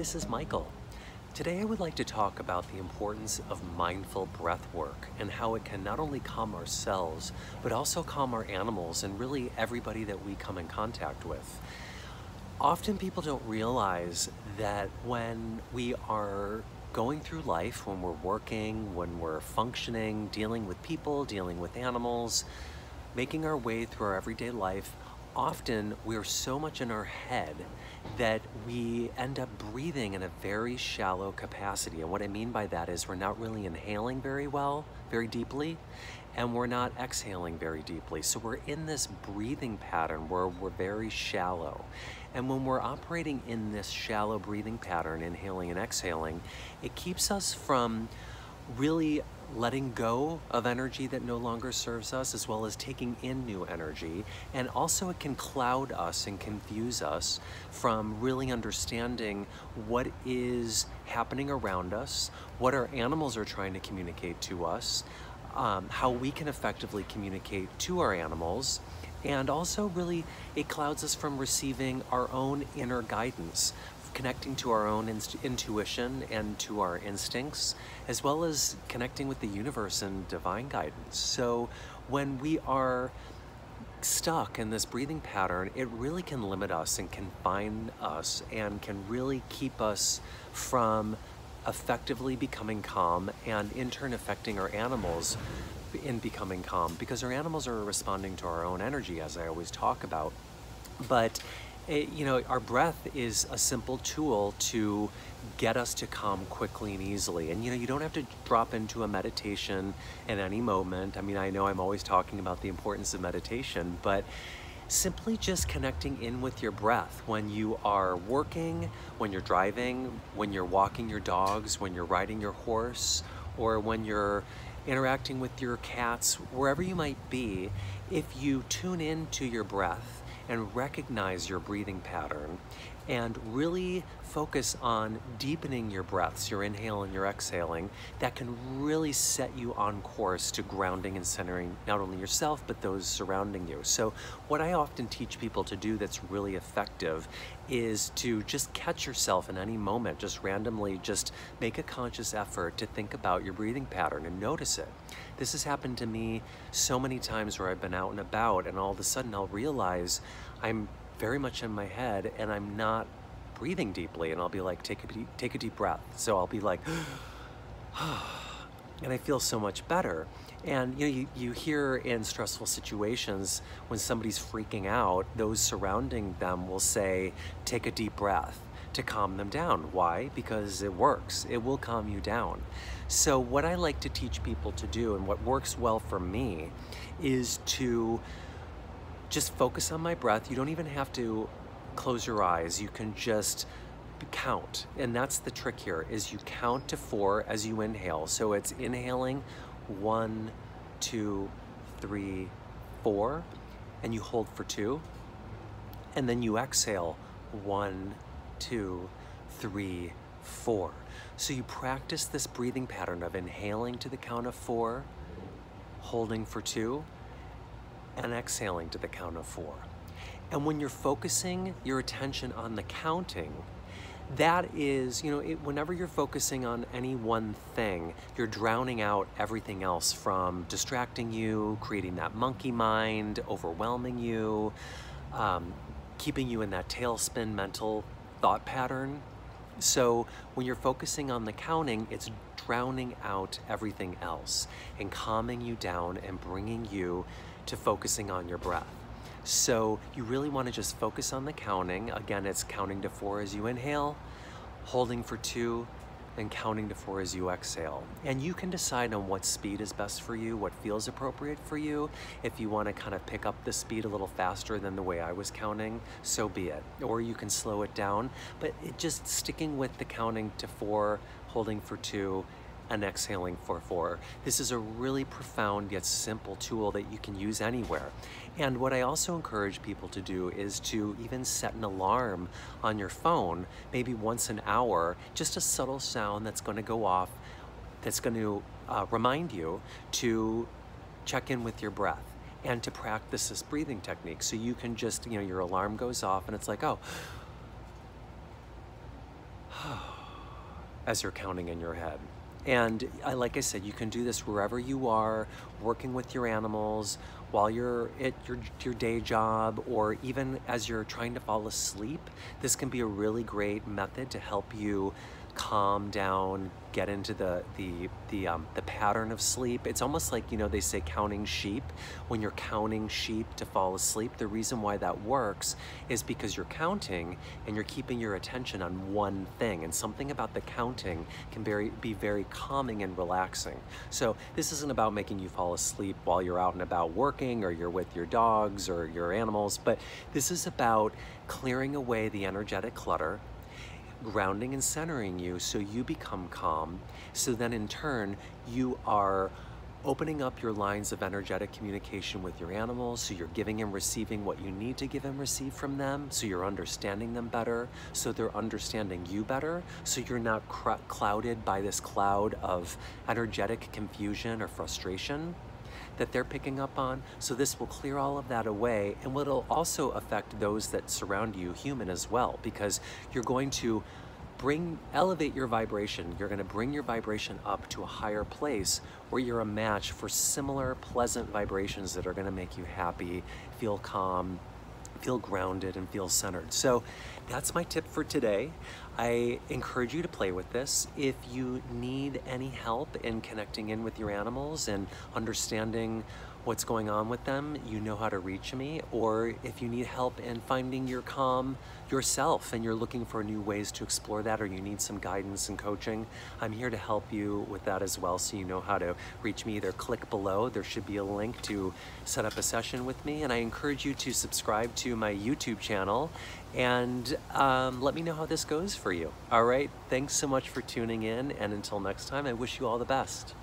this is Michael. Today I would like to talk about the importance of mindful breath work and how it can not only calm ourselves, but also calm our animals and really everybody that we come in contact with. Often people don't realize that when we are going through life, when we're working, when we're functioning, dealing with people, dealing with animals, making our way through our everyday life, often we're so much in our head that we end up breathing in a very shallow capacity. And what I mean by that is we're not really inhaling very well, very deeply, and we're not exhaling very deeply. So we're in this breathing pattern where we're very shallow. And when we're operating in this shallow breathing pattern, inhaling and exhaling, it keeps us from really letting go of energy that no longer serves us, as well as taking in new energy. And also it can cloud us and confuse us from really understanding what is happening around us, what our animals are trying to communicate to us, how we can effectively communicate to our animals, and also really it clouds us from receiving our own inner guidance, connecting to our own intuition and to our instincts, as well as connecting with the universe and divine guidance. So when we are stuck in this breathing pattern, it really can limit us and confine us and can really keep us from effectively becoming calm and in turn affecting our animals in becoming calm, because our animals are responding to our own energy, as I always talk about. But our breath is a simple tool to get us to calm quickly and easily. And you don't have to drop into a meditation at any moment. I mean, I know I'm always talking about the importance of meditation, but simply just connecting in with your breath when you are working, when you're driving, when you're walking your dogs, when you're riding your horse, or when you're interacting with your cats, wherever you might be, if you tune in to your breath and recognize your breathing pattern and really focus on deepening your breaths, your inhale and your exhaling, that can really set you on course to grounding and centering not only yourself, but those surrounding you. So what I often teach people to do that's really effective is to just catch yourself in any moment, just randomly, just make a conscious effort to think about your breathing pattern and notice it. This has happened to me so many times where I've been out and about and all of a sudden I'll realize I'm very much in my head and I'm not breathing deeply, and I'll be like, take a deep breath. So I'll be like, and I feel so much better. And you hear in stressful situations when somebody's freaking out, those surrounding them will say, take a deep breath to calm them down. Why? Because it works. It will calm you down. So what I like to teach people to do, and what works well for me, is to just focus on my breath. You don't even have to close your eyes. You can just count. And that's the trick here, is you count to 4 as you inhale. So it's inhaling 1, 2, 3, 4, and you hold for 2. And then you exhale 1, 2, 3, 4. So you practice this breathing pattern of inhaling to the count of 4, holding for 2, and exhaling to the count of 4. And when you're focusing your attention on the counting, that is, whenever you're focusing on any one thing, you're drowning out everything else from distracting you, creating that monkey mind, overwhelming you, keeping you in that tailspin mental thought pattern. So when you're focusing on the counting, it's drowning out everything else and calming you down and bringing you to focusing on your breath. So you really want to just focus on the counting. Again, it's counting to 4 as you inhale, holding for 2, and counting to 4 as you exhale. And you can decide on what speed is best for you, what feels appropriate for you. If you want to kind of pick up the speed a little faster than the way I was counting, so be it. Or you can slow it down, but just sticking with the counting to 4, holding for 2, and exhaling for 4. This is a really profound yet simple tool that you can use anywhere. And what I also encourage people to do is to even set an alarm on your phone, maybe once an hour, just a subtle sound that's going to go off, that's going to remind you to check in with your breath and to practice this breathing technique. So you can just, your alarm goes off and it's like, oh, as you're counting in your head. And like I said, you can do this wherever you are, working with your animals, while you're at your day job, or even as you're trying to fall asleep. This can be a really great method to help you calm down, get into the pattern of sleep. It's almost like, you know, they say counting sheep. When you're counting sheep to fall asleep, the reason why that works is because you're counting and you're keeping your attention on one thing, and something about the counting can be very calming and relaxing. So this isn't about making you fall asleep while you're out and about working, or you're with your dogs or your animals, but this is about clearing away the energetic clutter, grounding and centering you so you become calm. So then in turn, you are opening up your lines of energetic communication with your animals, so you're giving and receiving what you need to give and receive from them, so you're understanding them better, so they're understanding you better, so you're not clouded by this cloud of energetic confusion or frustration that they're picking up on. So this will clear all of that away, and it'll also affect those that surround you, human as well, because you're going to elevate your vibration. You're going to bring your vibration up to a higher place where you're a match for similar pleasant vibrations that are going to make you happy, feel calm, feel grounded, and feel centered. So that's my tip for today. I encourage you to play with this. If you need any help in connecting in with your animals and understanding what's going on with them, you know how to reach me. Or if you need help in finding your calm yourself and you're looking for new ways to explore that, or you need some guidance and coaching, I'm here to help you with that as well. So you know how to reach me. Either click below, there should be a link to set up a session with me. And I encourage you to subscribe to my YouTube channel and let me know how this goes for you. All right, thanks so much for tuning in, and until next time, I wish you all the best.